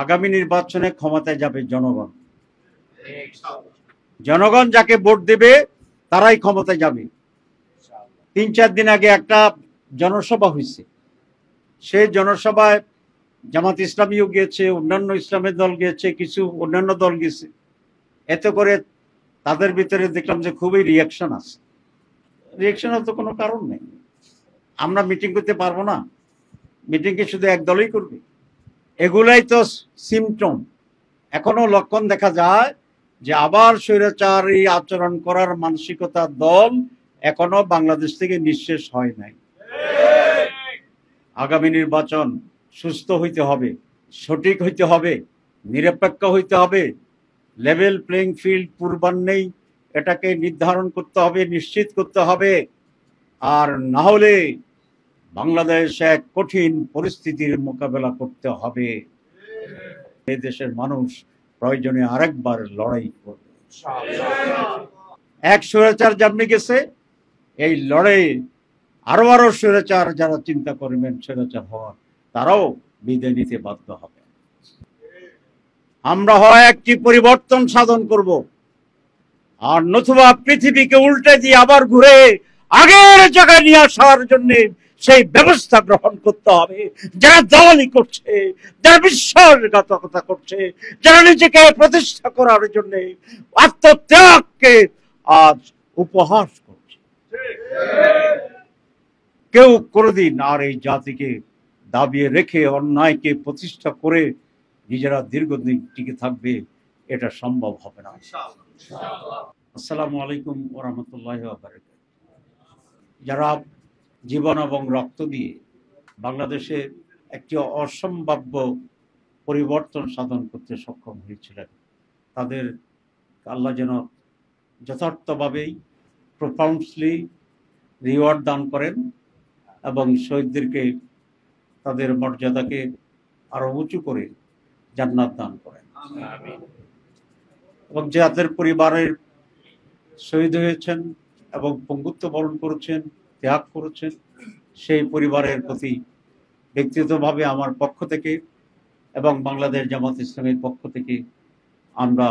আগামী নির্বাচনে ক্ষমতায় যাবে জনগণ। জনগণ যাকে ভোট দেবে তারাই ক্ষমতায় যাবে। 3-4 দিন আগে একটা জনসভা হয়েছে, সেই জনসভায় জামাত ইসলামীও গিয়েছে, অন্যান্য ইসলামের দল গিয়েছে, কিছু অন্যান্য দল গেছে। এতে করে তাদের ভিতরে দেখলাম যে খুবই রিয়াকশন আছে। রিয়াকশনের তো কোনো কারণ নেই। আমরা মিটিং করতে পারবো না? মিটিং কি শুধু এক দলই করবে? এগুলাই তো সিমটম। এখনো লক্ষণ দেখা যায় যে আবার স্বৈরাচারী আচরণ করার মানসিকতার দল এখনো বাংলাদেশ থেকে নিঃশেষ হয় নাই। আগামী নির্বাচন সুস্থ হইতে হবে, সঠিক হইতে হবে, নিরপেক্ষ হইতে হবে, লেভেল প্লেইং ফিল্ড পূর্বান্নেই এটাকে নির্ধারণ করতে হবে, নিশ্চিত করতে হবে। আর না হলে বাংলাদেশ এক কঠিন পরিস্থিতির মোকাবেলা করতে হবে। এই দেশের মানুষ প্রয়োজনে আরেকবার লড়াই করবে। এক স্বৈরাচার যেমনি গেছে, এই লড়াই আরো স্বৈরাচার যারা চিন্তা করবেন স্বৈরাচার হওয়ার, তারাও বিদায় নিতে বাধ্য হবে। আমরা হয় একটি পরিবর্তন সাধন করব, আর নতুবা পৃথিবীকে উল্টে দিয়ে আবার ঘুরে আগের জায়গায় নিয়ে আসার জন্য সেই ব্যবস্থা গ্রহণ করতে হবে। যারা দালালি করছে, যারা বিশ্বাসঘাতকতা করছে, যারা নিজেকে প্রতিষ্ঠা করার জন্য আত্মত্যাগকে আজ উপহাস করছে, কেউ কোনোদিন আর এই জাতিকে দাবিয়ে রেখে অন্যায়কে প্রতিষ্ঠা করে নিজেরা দীর্ঘদিন টিকে থাকবে, এটা সম্ভব হবে না। আসসালামু আলাইকুম ওয়া রাহমাতুল্লাহি ওয়া বারাকাতুহু। যারা জীবন এবং রক্ত দিয়ে বাংলাদেশে একটি অসম্ভাব্য পরিবর্তন সাধন করতে সক্ষম হয়েছিলেন, তাদের আল্লাহ যেন যথার্থভাবেই প্রফাউন্ডলি রিওয়ার্ড দান করেন এবং শহীদদেরকে তাদের মর্যাদাকে আরো উঁচু করে জান্নাত দান করেন। এবং যাদের পরিবারের শহীদ হয়েছেন এবং পঙ্গুত্ব বরণ করেছেন, ত্যাগ করেছেন, সেই পরিবারের প্রতি ব্যক্তিগতভাবে আমার পক্ষ থেকে এবং বাংলাদেশ জামাত ইসলামের পক্ষ থেকে আমরা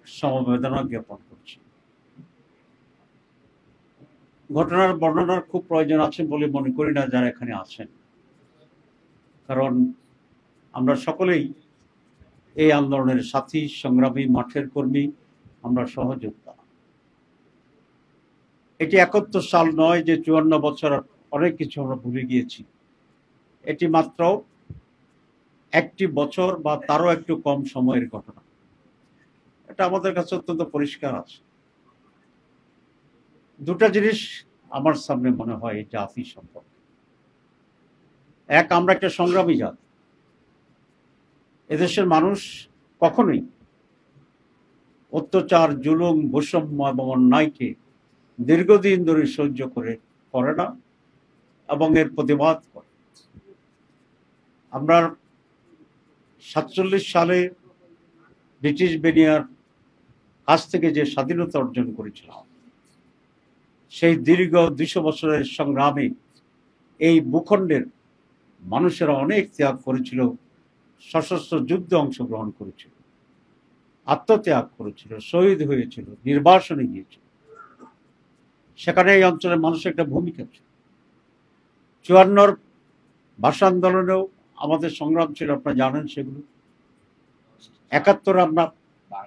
সমবেদনা জ্ঞাপন করছি। ঘটনার বর্ণনার খুব প্রয়োজন আছে বলে মনে করি না যারা এখানে আছেন, কারণ আমরা সকলেই এই আন্দোলনের সাথী, সংগ্রামী, মাঠের কর্মী, আমরা সহযোদ্ধা। এটি 71 সাল নয় যে 54 বছর অনেক কিছু আমরা ভুলে গিয়েছি। এটি মাত্র একটি বছর বা তারও একটু কম সময়ের ঘটনা। এটা আমাদের কাছে অত্যন্ত পরিষ্কার আছে। দুটা জিনিস আমার সামনে মনে হয় এই জাতি সম্পর্কে। এক, আমরা একটা সংগ্রামী জাতি। এদেশের মানুষ কখনোই অত্যাচার, জুলুম, বৈষম্য এবং অন্যায়কে দীর্ঘদিন ধরে সহ্য করে না এবং এর প্রতিবাদ করে। আমরা 47 সালে ব্রিটিশ বেনিয়ার কাছ থেকে যে স্বাধীনতা অর্জন করেছিলাম, সেই দীর্ঘ 200 বছরের সংগ্রামে এই ভূখণ্ডের মানুষেরা অনেক ত্যাগ করেছিল, সশস্ত্র যুদ্ধে অংশগ্রহণ করেছিল, আত্মত্যাগ করেছিল, শহীদ হয়েছিল, নির্বাসনে গিয়েছিল। সেখানে এই অঞ্চলের মানুষের একটা ভূমিকা ছিল। 54 ভাষা আন্দোলনেও আমাদের সংগ্রাম ছিল, আপনারা জানেন সেগুলো। 71 আমরা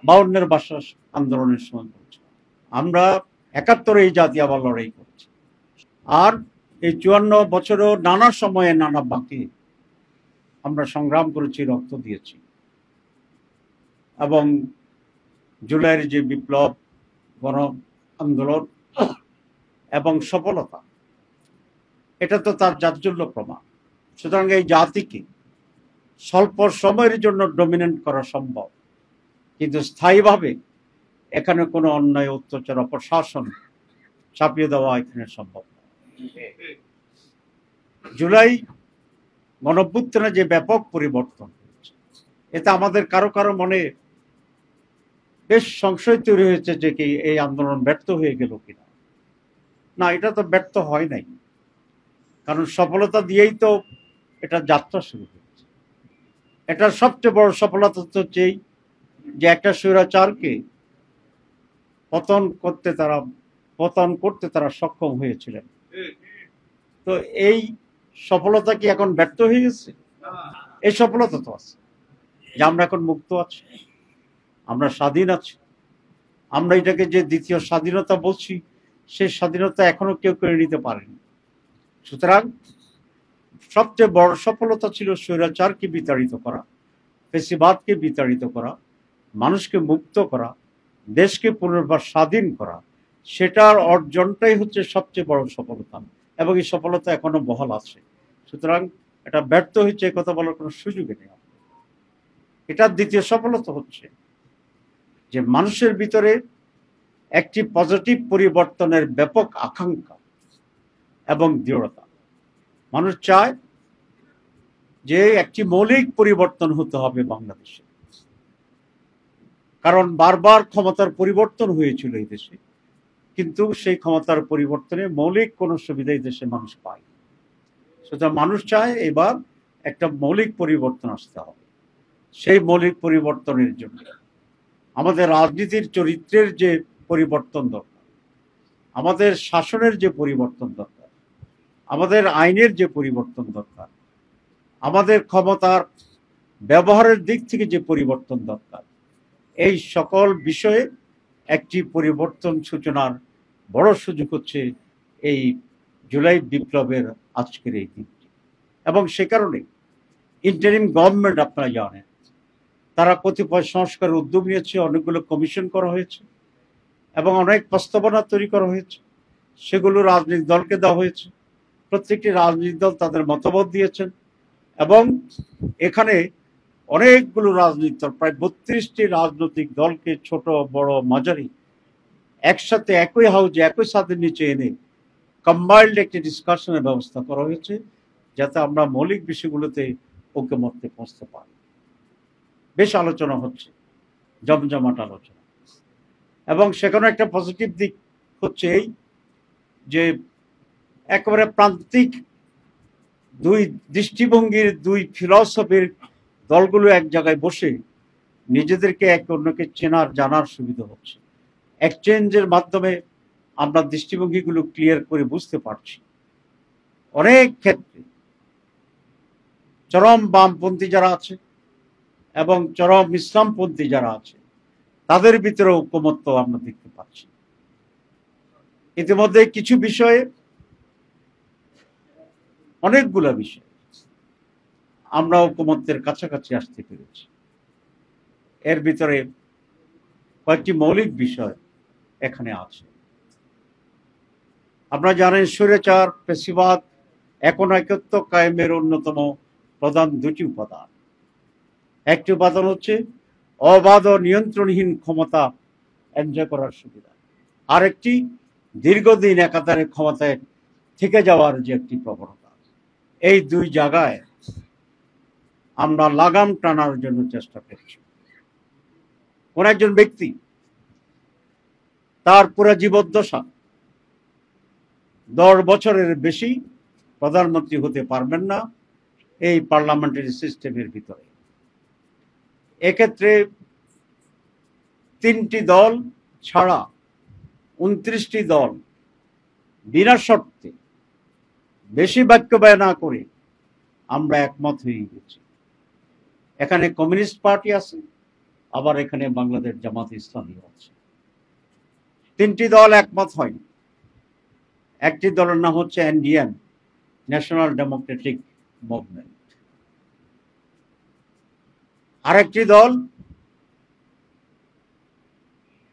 52 ভাষা আন্দোলনের সময় করেছি। আমরা 71 এই জাতি আবার লড়াই করেছি। আর এই 54 বছরেও নানা সময়ে নানা বাঁকে আমরা সংগ্রাম করেছি, রক্ত দিয়েছি। এবং জুলাইয়ের যে বিপ্লব, গণ আন্দোলন এবং সফলতা, এটা তো তার জাজ্বল্য প্রমাণ। সুতরাং এই জাতিকে স্বল্প সময়ের জন্য ডমিনেন্ট করা সম্ভব, কিন্তু স্থায়ীভাবে এখানে কোনো অন্যায়, অত্যাচার, অপশাসন চাপিয়ে দেওয়া এখানে সম্ভব না। জুলাই গণঅভ্যুত্থানে যে ব্যাপক পরিবর্তন হয়েছে, এতে আমাদের কারো কারো মনে বেশ সংশয় তৈরি হয়েছে যে কি এই আন্দোলন ব্যর্থ হয়ে গেল কিনা। না, এটা তো ব্যর্থ হয় নাই, কারণ সফলতা দিয়েই তো এটা যাত্রা শুরু হয়েছে। এটা সবচেয়ে বড় সফলতা হচ্ছে এই যে একটা স্বৈরাচারকে পতন করতে তারা সক্ষম হয়েছিলেন। তো এই সফলতা কি এখন ব্যর্থ হয়ে গেছে? এই সফলতা তো আছে যে আমরা এখন মুক্ত আছি, আমরা স্বাধীন আছি। আমরা এটাকে যে দ্বিতীয় স্বাধীনতা বলছি, সেই স্বাধীনতা এখনো কেউ করে নিতে পারেনি। সুতরাং সবচেয়ে বড় সফলতা ছিল স্বৈরাচারকে বিতাড়িত করা, ফ্যাসিবাদকে বিতাড়িত করা, মানুষকে মুক্ত করা, দেশকে পুনর্বার স্বাধীন করা। সেটার অর্জনটাই হচ্ছে সবচেয়ে বড় সফলতা, এবং এই সফলতা এখনো বহাল আছে। সুতরাং এটা ব্যর্থ হয়েছে এ কথা বলার কোনো সুযোগই নেই। এটার দ্বিতীয় সফলতা হচ্ছে যে মানুষের ভিতরে একটি পজিটিভ পরিবর্তনের ব্যাপক আকাঙ্ক্ষা এবং দৃঢ়তা। মানুষ চায় যে একটি মৌলিক পরিবর্তন হতে হবে বাংলাদেশে, কারণ বারবার ক্ষমতার পরিবর্তন হয়েছিল এই দেশে, কিন্তু সেই ক্ষমতার পরিবর্তনে মৌলিক কোনো সুবিধা এই দেশে মানুষ পায়। সুতরাং মানুষ চায় এবার একটা মৌলিক পরিবর্তন আসতে হবে। সেই মৌলিক পরিবর্তনের জন্য আমাদের রাজনীতির চরিত্রের যে পরিবর্তন দরকার, আমাদের শাসনের যে পরিবর্তন দরকার, আমাদের আইনের যে পরিবর্তন দরকার, আমাদের ক্ষমতার ব্যবহারের দিক থেকে যে পরিবর্তন দরকার, এই সকল বিষয়ে একটি পরিবর্তন সূচনার বড় সুযোগ হচ্ছে এই জুলাই বিপ্লবের আজকের এই দিনটি। এবং সে কারণে ইন্টারিম গভর্নমেন্ট, আপনারা জানেন, তারা কতিপয় সংস্কারের উদ্যোগ নিয়েছে, অনেকগুলো কমিশন করা হয়েছে এবং অনেক প্রস্তাবনা তৈরি করা হয়েছে। সেগুলো রাজনৈতিক দলকে দেওয়া হয়েছে, প্রত্যেকটি রাজনৈতিক দল তাদের মতামত দিয়েছেন এবং এখানে অনেকগুলো রাজনৈতিক দল, প্রায় 32টি রাজনৈতিক দলকে, ছোট বড় মাঝারি, একসাথে একই হাউজে একই ছাদের নিচে এনে কম্বাইন্ড একটি ডিসকাশনের ব্যবস্থা করা হয়েছে, যাতে আমরা মৌলিক বিষয়গুলোতে ঐকমত্যে পৌঁছতে পারি। বেশ আলোচনা হচ্ছে, জমজমাট আলোচনা, এবং সেখানে একটা পজিটিভ দিক হচ্ছে এই যে একেবারে প্রান্তিক দুই দৃষ্টিভঙ্গির, দুই ফিলসফির দলগুলো এক জায়গায় বসে নিজেদেরকে একে অন্যকে চেনার জানার সুবিধা হচ্ছে। এক্সচেঞ্জের মাধ্যমে আমরা দৃষ্টিভঙ্গিগুলো ক্লিয়ার করে বুঝতে পারছি। অনেক ক্ষেত্রে চরম বামপন্থী যারা আছে এবং চরম ইসলামপন্থী যারা আছে, তাদের ভিতরে ঐকমত্য আমরা দেখতে পাচ্ছি। ইতিমধ্যে কিছু বিষয়ে, অনেকগুলো বিষয় আমরা ঐকমত্যের কাছাকাছি আসতে পেরেছি। এর ভিতরে কয়েকটি মৌলিক বিষয় এখানে আছে। আপনারা জানেন, স্বৈরাচার, ফ্যাসিবাদ একনায়কত্ব কায়েমের অন্যতম প্রধান দুটি উপাদান। একটি উপাদান হচ্ছে অবাধ ও নিয়ন্ত্রণহীন ক্ষমতা এনজয় করার সুবিধা, আর একটি দীর্ঘদিন একাধারে ক্ষমতায় থেকে যাওয়ার যে একটি প্রবণতা। এই দুই জায়গায় আমরা লাগাম টানার জন্য চেষ্টা করছি। কোন একজন ব্যক্তি তার পুরো জীবদ্দশা 10 বছরের বেশি প্রধানমন্ত্রী হতে পারবেন না এই পার্লামেন্টারি সিস্টেমের ভিতরে। এক্ষেত্রে 3টি দল ছাড়া 29টি দল বিনা শর্তে, বেশি বাক্য ব্যয় না করে আমরা একমত হয়ে গেছি। এখানে কমিউনিস্ট পার্টি আছে, আবার এখানে বাংলাদেশ জামাত ইসলামী আছে। 3টি দল একমত হয়নি। একটি দলের নাম হচ্ছে এনডিএম, ন্যাশনাল ডেমোক্রেটিক মুভমেন্ট। আরেকটি দল,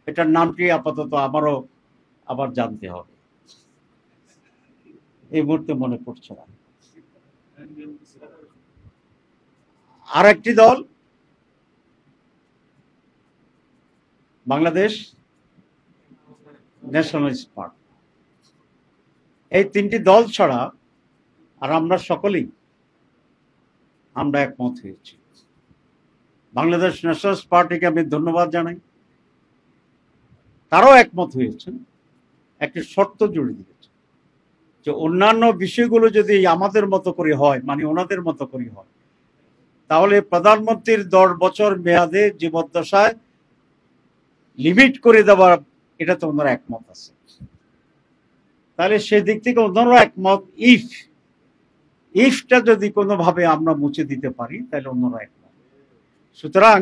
এটার নামটি আপাতত আমারও আবার জানতে হবে, এই মুহূর্তে মনে পড়ছে না। আরেকটি দল বাংলাদেশ ন্যাশনালিস্ট পার্টি। এই 3টি দল ছাড়া আর আমরা সকলেই আমরা একমত হয়েছি। বাংলাদেশ ন্যাশনালিস্ট পার্টিকে আমি ধন্যবাদ জানাই, তারাও একমত হয়েছেন। একটি শর্ত জুড়ে দিয়েছে যে অন্যান্য বিষয়গুলো যদি আমাদের মতো করে হয়, মানে ওনাদের মতো করে হয়, তাহলে প্রধানমন্ত্রীর 10 বছর মেয়াদে জীবদ্দশায় লিমিট করে দেওয়া, এটা তো ওনারা একমত আছে। তাহলে সেদিক থেকে ওনারা একমত। ইফটা যদি কোনোভাবে আমরা মুছে দিতে পারি তাহলে অন্যরা একমত। সুতরাং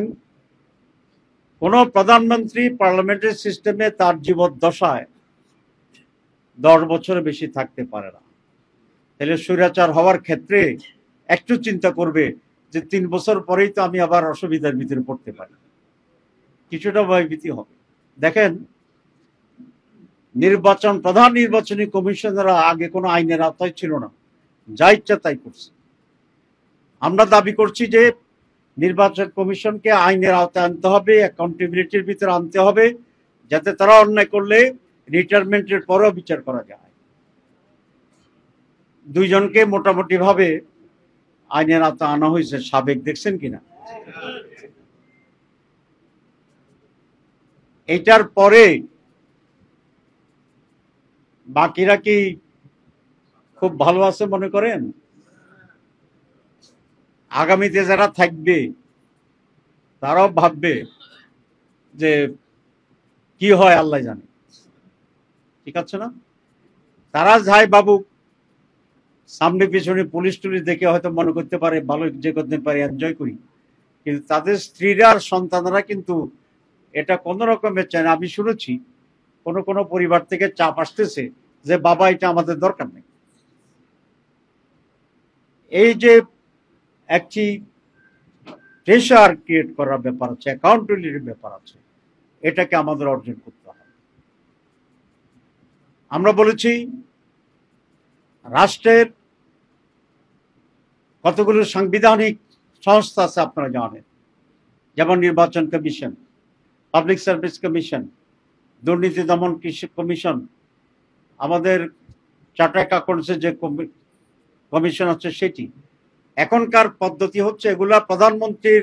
কোন প্রধানমন্ত্রী পার্লামেন্টারি সিস্টেমে তার জীবদ্দশায় 10 বছরের বেশি থাকতে পারে না। তাহলে স্বৈরাচার হওয়ার ক্ষেত্রে একটু চিন্তা করবে যে 3 বছর পরেই তো আমি আবার অসুবিধার ভিতরে পড়তে পারি, কিছুটা ভয়ভীতি হবে। দেখেন, প্রধান নির্বাচনী কমিশনাররা আগে কোনো আইনের আওতায় ছিল না, যা ইচ্ছা তাই করছে। আমরা দাবি করছি যে নির্বাচন কমিশনকে আইনের আওতায় আনতে হবে, অ্যাকাউন্টেবিলিটির ভিতরে আনতে হবে, যাতে তারা অন্যায় করলে রিটায়ারমেন্টের পরেও বিচার করা যায়। দুইজনকে মোটামুটি ভাবে আইনের আওতায় আনা হয়েছে, সাবেক, দেখছেন কিনা? এটার পরে বাকিরা কি খুব ভালো আছে মনে করেন? আগামীতে যারা থাকবে তারাও ভাববে যে কি হয় আল্লাহ জানে, ঠিক আছে না? তারা যাই বাবু, সামনে পিছনে পুলিশ টুলিশ দেখে হয়তো মনে করতে পারে ভালো, যে করতে পারে এনজয় করি, কিন্তু তাদের স্ত্রীরা আর সন্তানরা কিন্তু এটা কোন রকমের চায় না। আমি শুনেছি কোন কোন পরিবার থেকে চাপ আসতেছে যে বাবা এটা আমাদের দরকার নেই। এই যে একটি প্রেশার ক্রিয়েট করার ব্যাপার আছে, অ্যাকাউন্টেবিলিটির ব্যাপার আছে, এটাকে আমাদের অর্জন করতে হবে। আমরা বলেছি রাষ্ট্রের কতগুলো সাংবিধানিক সংস্থা আছে আপনারা জানেন, যেমন নির্বাচন কমিশন, পাবলিক সার্ভিস কমিশন, দুর্নীতি দমন কমিশন, আমাদের চার্টার্ড অ্যাকাউন্টসের যে কমিশন আছে সেটি। এখনকার পদ্ধতি হচ্ছে এগুলা প্রধানমন্ত্রীর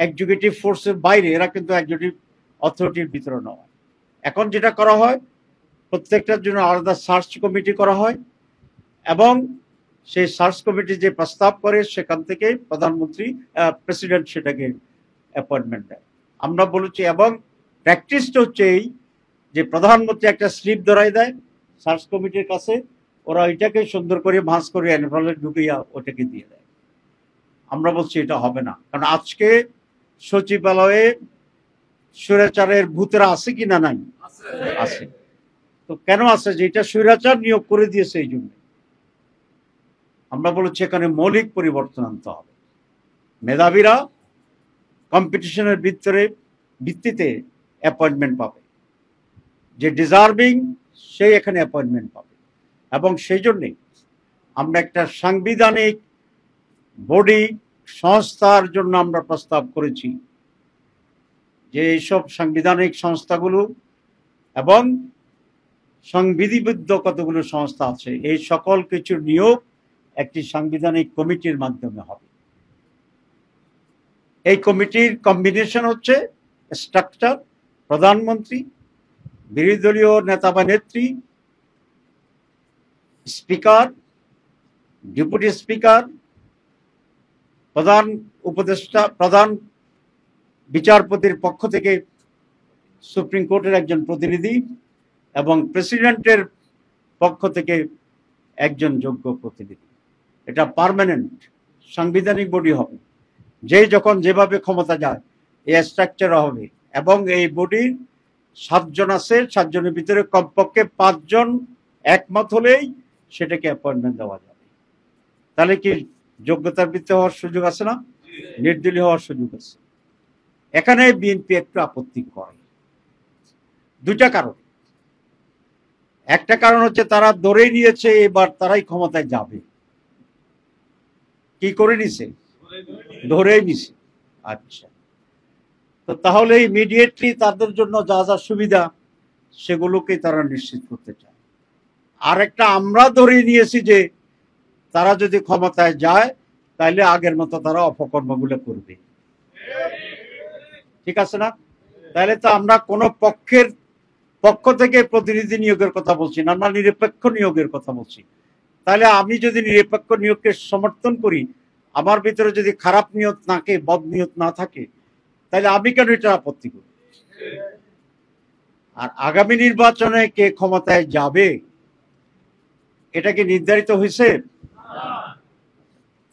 এক্সিকিউটিভ ফোর্সের বাইরে, এরা কিন্তু এক্সিকিউটিভ অথরিটির ভিতরে নয়। এখন যেটা করা হয়, প্রত্যেকটার জন্য আলাদা সার্চ কমিটি করা হয় এবং সেই সার্চ কমিটি যে প্রস্তাব করে সেখান থেকে প্রধানমন্ত্রী, প্রেসিডেন্ট সেটাকে অ্যাপয়েন্টমেন্ট দেয়। আমরা বলেছি, এবং প্র্যাকটিসটা হচ্ছে এই যে প্রধানমন্ত্রী একটা স্লিপ ধরাই দেয় সার্চ কমিটির কাছে, ওরা ওইটাকে সুন্দর করে ভাঁজ করে এনভেলপে ঢুকিয়ে ওটাকে দিয়ে দেয়। আমরা বলছি এটা হবে না, কারণ আজকে সচিবালয়ে স্বৈরাচারের ভূতেরা আছে কি না? নাই, আছে। তো কেন আছে? যে এটা স্বৈরাচার নিয়োগ করে দিয়েছে, এই জন্য আমরা বলেছি এখানে মৌলিক পরিবর্তন আনতে হবে। মেধাবীরা কম্পিটিশনের ভিত্তিতে অ্যাপয়েন্টমেন্ট পাবে, যে ডিজার্ভিং সেই এখানে অ্যাপয়েন্টমেন্ট পাবে। এবং সেই জন্যে আমরা একটা সাংবিধানিক বডি সংস্থার জন্য আমরা প্রস্তাব করেছি, যে এইসব সাংবিধানিক সংস্থাগুলো এবং সংবিধিবদ্ধ কতগুলো সংস্থা আছে, এই সকল কিছুর নিয়োগ একটি সাংবিধানিক কমিটির মাধ্যমে হবে। এই কমিটির কম্বিনেশন হচ্ছে স্ট্রাকচার: প্রধানমন্ত্রী, বিরোধী দলীয় নেতা বা নেত্রী, স্পিকার, ডেপুটি স্পিকার, প্রধান উপদেষ্টা, প্রধান বিচারপতির পক্ষ থেকে সুপ্রিম কোর্টের একজন প্রতিনিধি এবং প্রেসিডেন্টের পক্ষ থেকে একজন যোগ্য প্রতিনিধি। এটা পার্মানেন্ট সাংবিধানিক বডি হবে, যে যখন যেভাবে ক্ষমতা যায় এই স্ট্রাকচার হবে। এবং এই বডির 7 জন আছে, 7 জনের ভিতরে কমপক্ষে 5 জন একমত হলেই সেটাকে অ্যাপয়েন্টমেন্ট দেওয়া যাবে। তাহলে কি যোগ্যতার ভিত্তিতে হওয়ার সুযোগ আছে না? নির্দলীয় হওয়ার সুযোগ আছে। এখানে বিএনপি একটু আপত্তি করে দুইটা কারণ। একটা কারণ হচ্ছে তারা ধরেই নিয়েছে এবার তারাই ক্ষমতায় যাবে। কি করে নিছে? ধরেই নিছে। আচ্ছা, তো তাহলে ইমিডিয়েটলি তাদের জন্য যা যা সুবিধা সেগুলোকে তারা নিশ্চিত করতে চায়। আর একটা, আমরা ধরে নিয়েছি যে তারা যদি ক্ষমতায় যায় তাহলে আগের মতো তারা অপকর্মগুলো করবে, ঠিক আছে না? তাহলে তো আমরা কোন পক্ষ থেকে প্রতিনিধি নিয়োগের কথা বলছি না, আমরা নিরপেক্ষ নিয়োগের কথা বলছি। তাহলে আমি যদি নিরপেক্ষ নিয়োগকে সমর্থন করি, আমার ভিতরে যদি খারাপ নিয়ত থাকে, বদ নিয়ত না থাকে, তাহলে আমি কেন এটা আপত্তি করি? আর আগামী নির্বাচনে কে ক্ষমতায় যাবে এটা কি নির্ধারিত হয়েছে?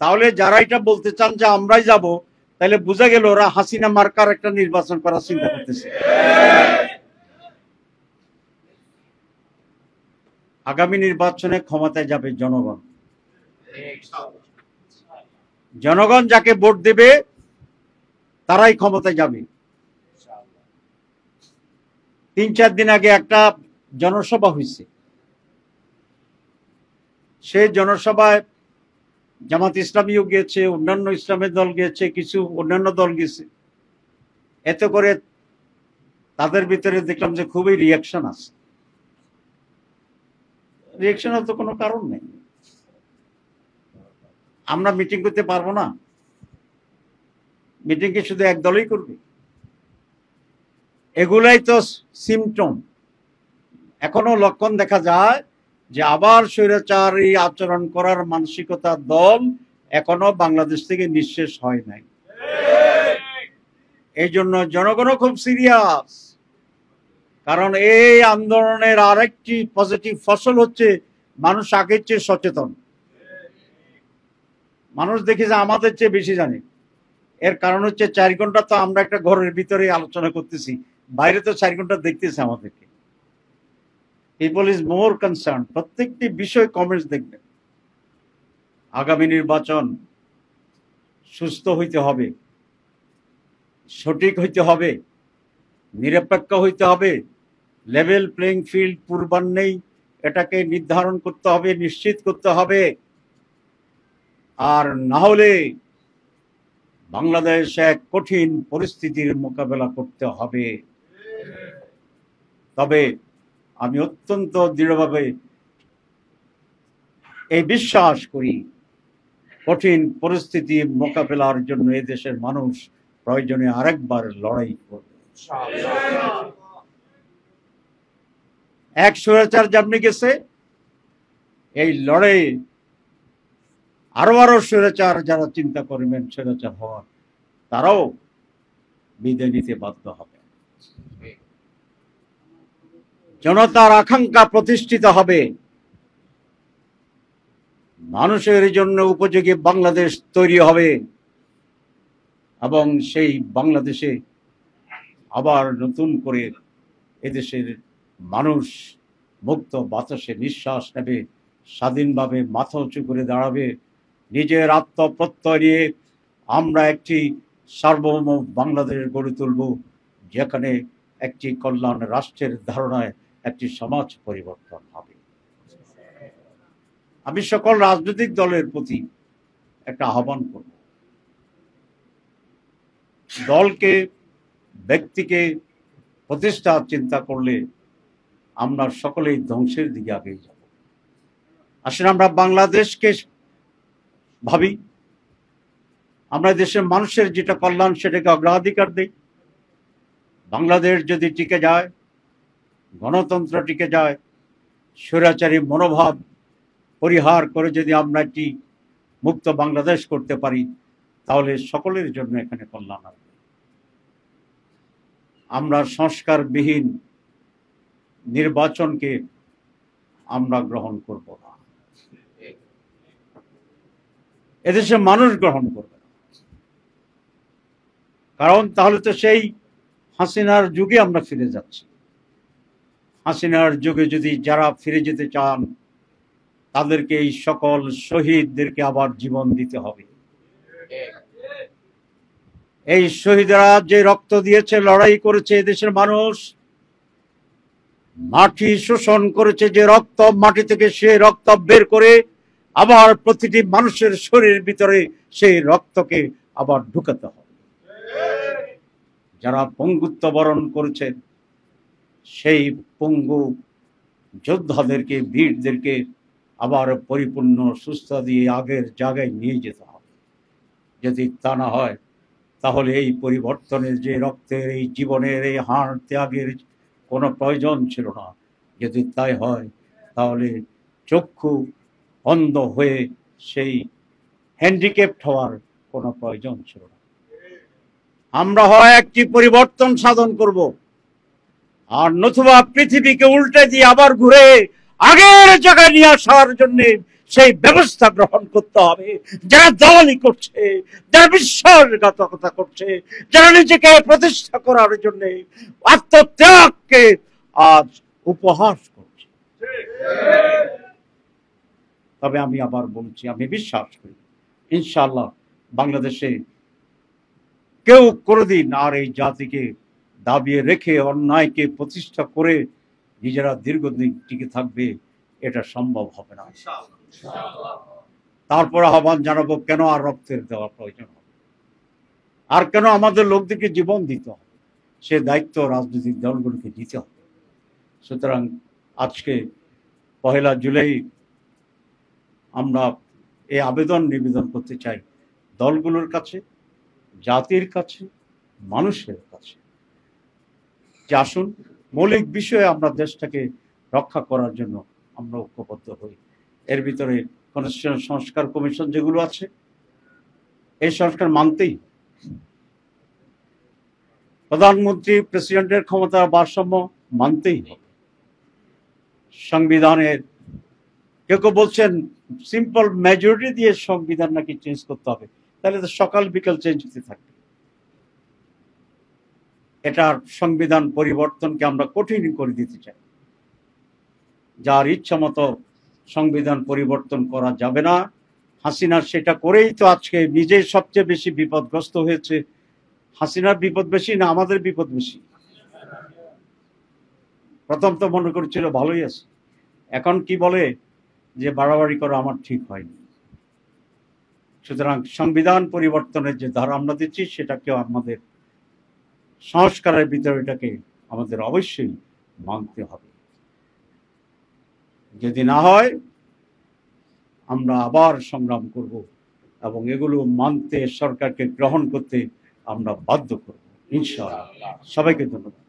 তাহলে যারা এটা বলতে চান যে আমরাই যাব, তাহলে বোঝা গেল ওরা হাসিনা মার্কার একটা নির্বাচন করার চিন্তা করতেছে। আগামী নির্বাচনে ক্ষমতায় যাবে জনগণ। জনগণ যাকে ভোট দেবে তারাই ক্ষমতায় যাবে। 3-4 দিন আগে একটা জনসভা হয়েছে, সেই জনসভায় জামাত ইসলামীও গিয়েছে, অন্যান্য ইসলামের দল গিয়েছে, কিছু অন্যান্য দল গেছে। এতে করে তাদের ভিতরে দেখলাম যে খুবই রিয়াকশন আছে। রিয়াকশনের তো কোনো কারণ নেই। আমরা মিটিং করতে পারবো না? মিটিং কি শুধু এক দলই করবে? এগুলাই তো সিমটম। এখনো লক্ষণ দেখা যায় যে আবার স্বৈরাচারী আচরণ করার মানসিকতার দল এখনো বাংলাদেশ থেকে নিঃশেষ হয় নাই। এই জন্য জনগণও খুব সিরিয়াস। কারণ এই আন্দোলনের আরেকটি পজিটিভ ফসল হচ্ছে মানুষ আগের চেয়ে সচেতন। মানুষ দেখি যে আমাদের চেয়ে বেশি জানে। এর কারণ হচ্ছে 4 ঘন্টা তো আমরা একটা ঘরের ভিতরে আলোচনা করতেছি, বাইরে তো 4 ঘন্টা দেখতেছে আমাদেরকে। People is more concern. প্রত্যেকটি বিষয় কমেন্টস দেখবেন। আগামী নির্বাচন সুস্থ হইতে হবে, সঠিক হইতে হবে, নিরপেক্ষ হইতে হবে, লেভেল প্লেইং ফিল্ড পূর্বান্নেই এটাকে নির্ধারণ করতে হবে, নিশ্চিত করতে হবে। আর না হলে বাংলাদেশ এক কঠিন পরিস্থিতির মোকাবেলা করতে হবে। তবে আমি অত্যন্ত দৃঢ়ভাবে এই বিশ্বাস করি, কঠিন পরিস্থিতি মোকাবেলার জন্য এদেশের মানুষ প্রয়োজনে আরেকবার লড়াই করবে। এক স্বৈরাচার যেমনি গেছে, এই লড়াই আরো স্বৈরাচার যারা চিন্তা করবেন স্বৈরাচার হওয়ার, তারাও বিদায় নিতে বাধ্য হবে। জনতার আকাঙ্ক্ষা প্রতিষ্ঠিত হবে, মানুষের জন্য উপযোগী বাংলাদেশ তৈরি হবে, এবং সেই বাংলাদেশে আবার নতুন করে এদেশের মানুষ মুক্ত বাতাসে নিঃশ্বাস নেবে, স্বাধীনভাবে মাথা উঁচু করে দাঁড়াবে। নিজের আত্মপ্রত্যয় নিয়ে আমরা একটি সার্বভৌম বাংলাদেশ গড়ে তুলব, যেখানে একটি কল্যাণ রাষ্ট্রের ধারণায় একটি সমাজ পরিবর্তন হবে। আমি সকল রাজনৈতিক দলের প্রতি একটা আহ্বান করব, দলকে, ব্যক্তিকে প্রতিষ্ঠা চিন্তা করলে আমরা সকলেই ধ্বংসের দিকে এগিয়ে যাব। আসলে আমরা বাংলাদেশকে ভাবি, আমরা দেশের মানুষের যেটা কল্যাণ সেটাকে অগ্রাধিকার দেই। বাংলাদেশ যদি টিকে যায়, গণতন্ত্র টিকে যায়, স্বৈরাচারী মনোভাব পরিহার করে যদি আমরা একটি মুক্ত বাংলাদেশ করতে পারি, তাহলে সকলের জন্য এখানে কল্যাণ আসবে। আমরা সংস্কারবিহীন নির্বাচনকে আমরা গ্রহণ করব না, এদেশের মানুষ গ্রহণ করবে না। কারণ তাহলে তো সেই হাসিনার যুগে আমরা ফিরে যাচ্ছি। হাসিনার যুগে যদি যারা ফিরে যেতে চান, তাদেরকে এই সকল শহীদদেরকে আবার জীবন দিতে হবে। এই শহীদরা যে রক্ত দিয়েছে, লড়াই করেছে, এদেশের মানুষ মাটি শোষণ করেছে, যে রক্ত, মাটি থেকে সেই রক্ত বের করে আবার প্রতিটি মানুষের শরীরের ভিতরে সেই রক্তকে আবার ঢুকাতে হবে। যারা পঙ্গুত্ব বরণ করেছে, সেই পঙ্গু যোদ্ধাদেরকে, বীরদেরকে আবার পরিপূর্ণ সুস্থ দিয়ে আগের জায়গায় নিয়ে যেতে হবে। যদি তা না হয়, তাহলে এই পরিবর্তনের যে রক্তের, এই জীবনের, এই হাড় ত্যাগের কোনো প্রয়োজন ছিল না। যদি তাই হয়, তাহলে চক্ষু অন্ধ হয়ে সেই হ্যান্ডিক্যাপড হওয়ার কোনো প্রয়োজন ছিল না। আমরা হয় একটি পরিবর্তন সাধন করব, আর নতুবা পৃথিবীকে উল্টে দিয়ে আবার ঘুরে আগের জায়গায় নিয়ে আসার জন্য সেই ব্যবস্থা গ্রহণ করতে হবে। যারা দালালি করছে, যারা বিশ্বাসঘাতকতা করছে, যারা নিজেকে প্রতিষ্ঠা করার জন্য আত্মত্যাগকে আজ উপহাস করছে। তবে আমি আবার বলছি, আমি বিশ্বাস করি ইনশাআল্লাহ বাংলাদেশে কেউ কোনোদিন আর এই জাতিকে দাবিয়ে রেখে অন্যায়কে প্রতিষ্ঠা করে নিজেরা দীর্ঘদিন টিকে থাকবে, এটা সম্ভব হবে না। তারপর আহ্বান জানাবো, কেন আর রক্তের দেওয়া প্রয়োজন হবে, আর কেন আমাদের লোকদেরকে জীবন দিতে হবে? সে দায়িত্ব রাজনৈতিক দলগুলোকে দিতে হবে। সুতরাং আজকে 1 জুলাই আমরা এই আবেদন নিবেদন করতে চাই দলগুলোর কাছে, জাতির কাছে, মানুষের কাছে, যে আসুন মৌলিক বিষয়ে আমরা দেশটাকে রক্ষা করার জন্য আমরা ঐক্যবদ্ধ হই। এর ভিতরে কনস্টিটিউশন সংস্কার কমিশন যেগুলো আছে, এই সংস্কার মানতেই, প্রধানমন্ত্রী প্রেসিডেন্টের ক্ষমতার ভারসাম্য মানতেই হবে, সংবিধানের কেউ কেউ বলছেন সিম্পল মেজরিটি দিয়ে সংবিধান নাকি চেঞ্জ করতে হবে, তাহলে তো সকাল বিকাল চেঞ্জ হতে থাকবে। এটার সংবিধান পরিবর্তনকে আমরা কঠিন করে দিতে চাই। যার ইচ্ছা মতো সংবিধান পরিবর্তন করা যাবে না। হাসিনা সেটা করেই তো আজকে নিজেই সবচেয়ে বেশি বিপদগ্রস্ত হয়েছে। হাসিনার বিপদ বেশি না আমাদের বিপদ বেশি? প্রথম তো মনে করছিল ভালোই আছে, এখন কি বলে যে বাড়াবাড়ি করা আমার ঠিক হয়নি। সুতরাং সংবিধান পরিবর্তনের যে ধারা আমরা দিচ্ছি, সেটাকেও আমাদের সংস্কারের ভিতরে এটাকে আমাদের অবশ্যই মানতে হবে। যদি না হয় আমরা আবার সংগ্রাম করব এবং এগুলো মানতে, সরকারকে গ্রহণ করতে আমরা বাধ্য করব ইনশাআল্লাহ। সবাইকে ধন্যবাদ।